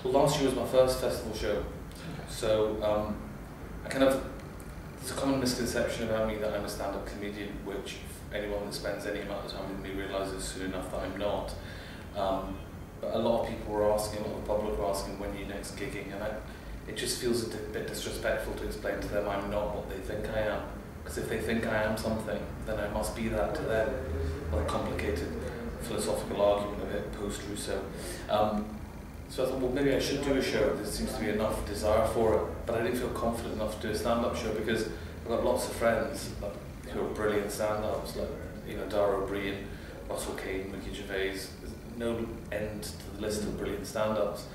Well, last year was my first festival show, so there's a common misconception about me that I'm a stand-up comedian, which anyone that spends any amount of time with me realises soon enough that I'm not. But a lot of people were asking, a lot of the public were asking, when are you next gigging? And it just feels a bit disrespectful to explain to them I'm not what they think I am. Because if they think I am something, then I must be that to them. Well, a complicated philosophical argument, a bit post-Rousseau. So I thought, well, maybe I should do a show. There seems to be enough desire for it. But I didn't feel confident enough to do a stand-up show because I've got lots of friends who are brilliant stand-ups, like Dara O'Brien, Russell Kane, Ricky Gervais. There's no end to the list of brilliant stand-ups.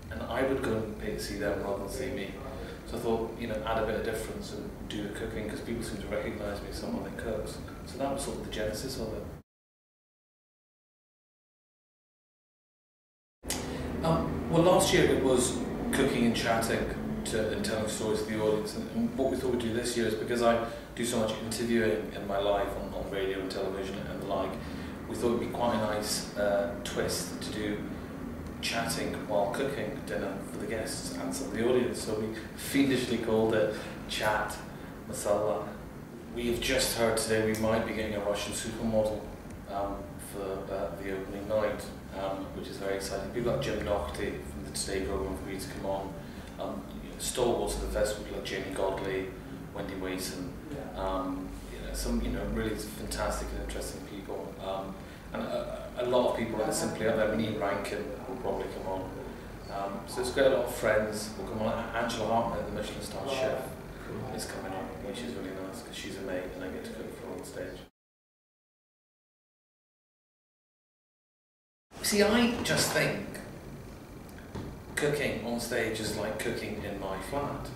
And I would go and pay to see them rather than see me. So I thought, add a bit of difference and do the cooking because people seem to recognise me as someone that cooks. So that was sort of the genesis of it. Well, last year it was cooking and chatting and telling stories to the audience. And what we thought we'd do this year is because I do so much interviewing in my life on radio and television and the like, we thought it would be quite a nice twist to do chatting while cooking dinner for the guests and some of the audience. So we fiendishly called it Chat Masala. We have just heard today we might be getting a Russian supermodel for the opening night, which is very exciting. We've got Jim Naughty from the Today programme for me to come on. Stalwarts of the festival like Jamie Godley, Wendy Wason, some really fantastic and interesting people. And a lot of people that are simply out there. Ian Rankin will probably come on. So it's got a lot of friends will come on. Angela Hartman, the Michelin star chef, is coming on, which is really nice because she's a mate and I get to cook for her on stage. See, I just think cooking on stage is like cooking in my flat.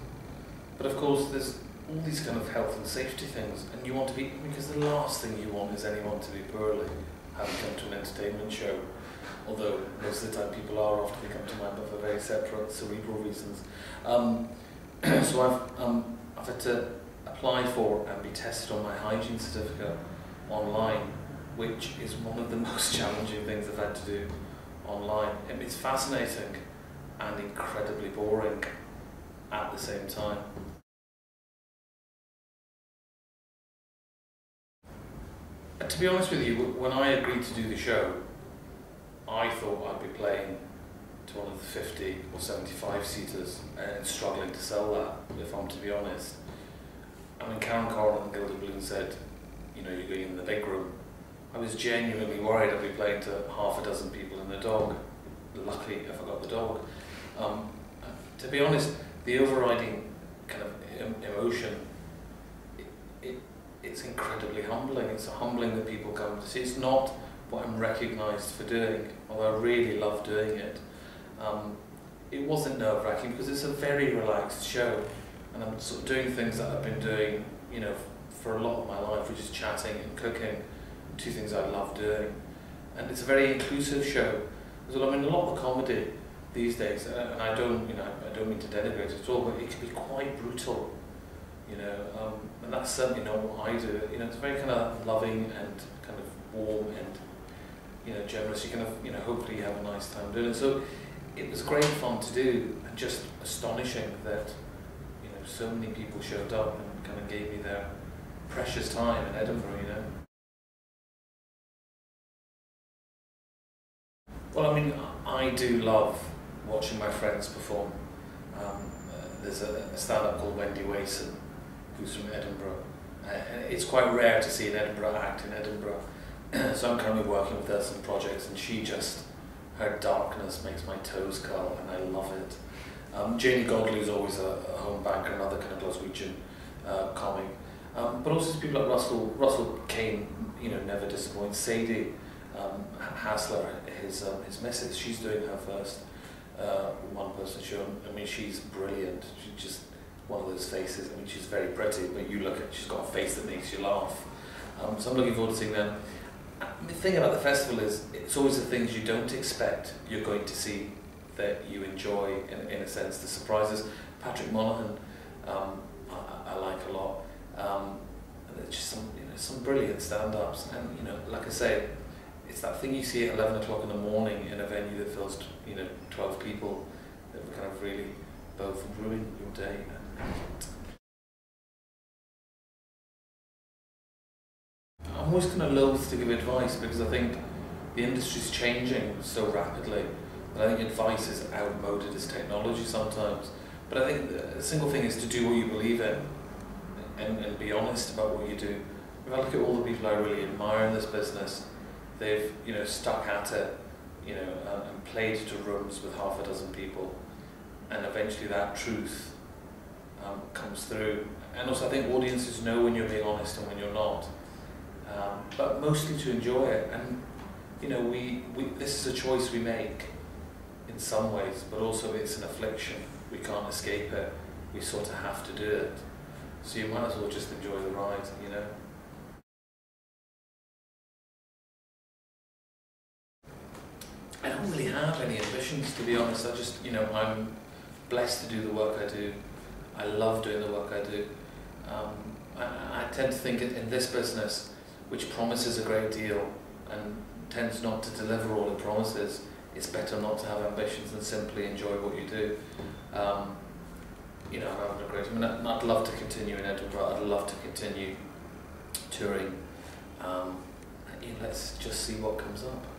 But of course there's all these kind of health and safety things, and you want to be, because the last thing you want is anyone to be poorly having come to an entertainment show, although most of the time people are after they come to mine, but for very separate cerebral reasons. So I've had to apply for and be tested on my hygiene certificate online, which is one of the most challenging things I've had to do online. It's fascinating and incredibly boring at the same time. To be honest with you, when I agreed to do the show, I thought I'd be playing to one of the 50 or 75 seaters and struggling to sell that, if I'm to be honest. And when Karen Corrin and Gilda Bloom said, you're going in the big room, I was genuinely worried I'd be playing to half a dozen people and a dog. Luckily, I forgot the dog. To be honest, the overriding kind of emotion, it's incredibly humbling. It's humbling that people come to see. It's not what I'm recognised for doing, although I really love doing it. It wasn't nerve-wracking because it's a very relaxed show, and I'm sort of doing things that I've been doing, for a lot of my life, which is chatting and cooking, two things I love doing. And it's a very inclusive show. A lot of comedy these days, and I don't mean to denigrate it at all, but it can be quite brutal. And that's certainly not what I do. It's very kind of loving and kind of warm and generous. You kind of hopefully you have a nice time doing it. So it was great fun to do, and just astonishing that so many people showed up and kind of gave me their precious time in Edinburgh. Well, I do love watching my friends perform. There's a stand-up called Wendy Wason, who's from Edinburgh. It's quite rare to see an Edinburgh act in Edinburgh. So I'm currently working with her on some projects, and her darkness makes my toes curl, and I love it. Jamie Godley is always a home banker, another kind of Glaswegian comic. But also people like Russell Kane, never disappoints. Sadie Hassler, his missus, she's doing her first one-person show. She's brilliant. She's just one of those faces. She's very pretty, but you look at, she's got a face that makes you laugh. So I'm looking forward to seeing them. The thing about the festival is, it's always the things you don't expect you're going to see that you enjoy, in a sense, the surprises. Patrick Monaghan, I like a lot. And there's just some brilliant stand-ups. And like I say, it's that thing you see at 11 o'clock in the morning in a venue that fills 12 people. that would kind of really both ruin your day and I'm always kind of loath to give advice because I think the industry's changing so rapidly that I think advice is outmoded as technology sometimes. But I think the single thing is to do what you believe in and be honest about what you do. If I look at all the people I really admire in this business, they've stuck at it, and played to rooms with half a dozen people, and eventually that truth comes through. And also I think audiences know when you're being honest and when you're not. But mostly to enjoy it, and this is a choice we make in some ways, but also it's an affliction. We can't escape it. We sort of have to do it. So you might as well just enjoy the ride, I don't really have any ambitions, to be honest. I just, I'm blessed to do the work I do. I love doing the work I do. I tend to think in this business, which promises a great deal and tends not to deliver all it promises, it's better not to have ambitions and simply enjoy what you do. I'm having a great time. I'd love to continue in Edinburgh. I'd love to continue touring. Let's just see what comes up.